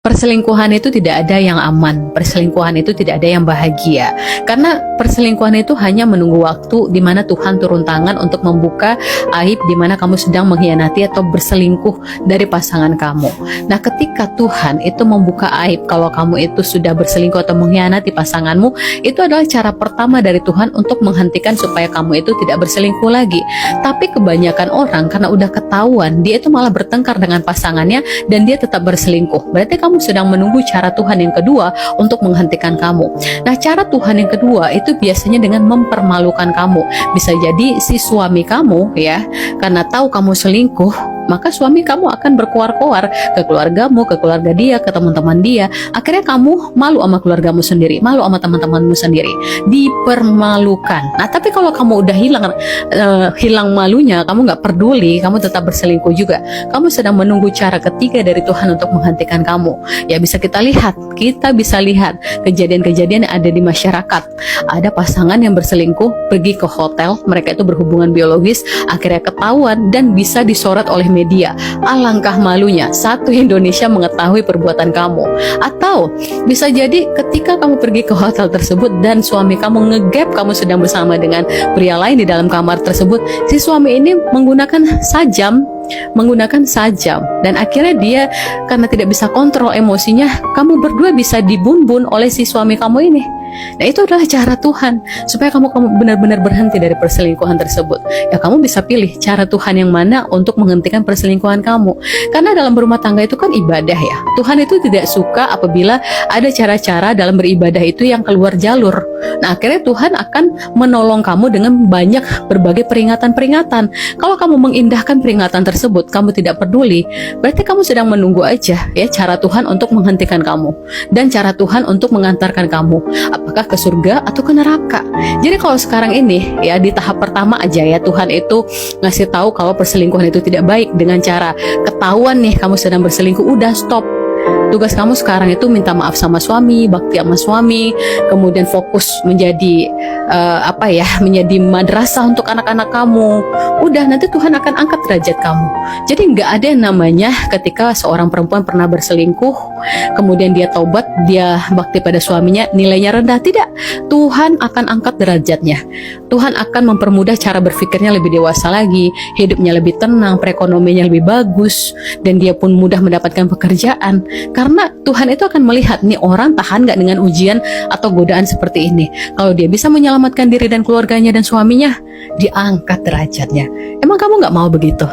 Perselingkuhan itu tidak ada yang aman, perselingkuhan itu tidak ada yang bahagia. Karena perselingkuhan itu hanya menunggu waktu di mana Tuhan turun tangan untuk membuka aib di mana kamu sedang mengkhianati atau berselingkuh dari pasangan kamu. Nah, ketika Tuhan itu membuka aib kalau kamu itu sudah berselingkuh atau mengkhianati pasanganmu, itu adalah cara pertama dari Tuhan untuk menghentikan supaya kamu itu tidak berselingkuh lagi. Tapi kebanyakan orang karena udah ketahuan, dia itu malah bertengkar dengan pasangannya dan dia tetap berselingkuh. Berarti kamu sedang menunggu cara Tuhan yang kedua untuk menghentikan kamu. Nah, cara Tuhan yang kedua itu biasanya dengan mempermalukan kamu. Bisa jadi si suami kamu ya, karena tahu kamu selingkuh, maka suami kamu akan berkoar-koar ke keluargamu, ke keluarga dia, ke teman-teman dia. Akhirnya kamu malu sama keluargamu sendiri, malu sama teman-temanmu sendiri, dipermalukan. Nah, tapi kalau kamu udah hilang malunya, kamu nggak peduli, kamu tetap berselingkuh juga, kamu sedang menunggu cara ketiga dari Tuhan untuk menghentikan kamu. Ya, bisa kita bisa lihat kejadian-kejadian yang ada di masyarakat. Ada pasangan yang berselingkuh, pergi ke hotel, mereka itu berhubungan biologis, akhirnya ketahuan dan bisa disorot oleh media. Alangkah malunya satu Indonesia mengetahui perbuatan kamu. Atau bisa jadi ketika kamu pergi ke hotel tersebut dan suami kamu ngegap kamu sedang bersama dengan pria lain di dalam kamar tersebut, si suami ini menggunakan sajam dan akhirnya dia karena tidak bisa kontrol emosinya, kamu berdua bisa dibumbun oleh si suami kamu ini. Nah, itu adalah cara Tuhan supaya kamu benar-benar berhenti dari perselingkuhan tersebut. Ya, kamu bisa pilih cara Tuhan yang mana untuk menghentikan perselingkuhan kamu. Karena dalam berumah tangga itu kan ibadah ya. Tuhan itu tidak suka apabila ada cara-cara dalam beribadah itu yang keluar jalur. Nah, akhirnya Tuhan akan menolong kamu dengan banyak berbagai peringatan-peringatan. Kalau kamu mengindahkan peringatan tersebut, kamu tidak peduli, berarti kamu sedang menunggu aja ya cara Tuhan untuk menghentikan kamu dan cara Tuhan untuk mengantarkan kamu apakah ke surga atau ke neraka. Jadi kalau sekarang ini ya di tahap pertama aja ya, Tuhan itu ngasih tahu kalau perselingkuhan itu tidak baik dengan cara ketahuan nih kamu sedang berselingkuh, udah stop. Tugas kamu sekarang itu minta maaf sama suami, bakti sama suami, kemudian fokus menjadi menjadi madrasah untuk anak-anak kamu. Udah, nanti Tuhan akan angkat derajat kamu. Jadi nggak ada yang namanya ketika seorang perempuan pernah berselingkuh, kemudian dia taubat, dia bakti pada suaminya, nilainya rendah. Tidak, Tuhan akan angkat derajatnya. Tuhan akan mempermudah cara berpikirnya lebih dewasa lagi, hidupnya lebih tenang, perekonomiannya lebih bagus, dan dia pun mudah mendapatkan pekerjaan. Karena Tuhan itu akan melihat nih orang tahan gak dengan ujian atau godaan seperti ini. Kalau dia bisa menyelamatkan diri dan keluarganya dan suaminya, diangkat derajatnya. Emang kamu gak mau begitu?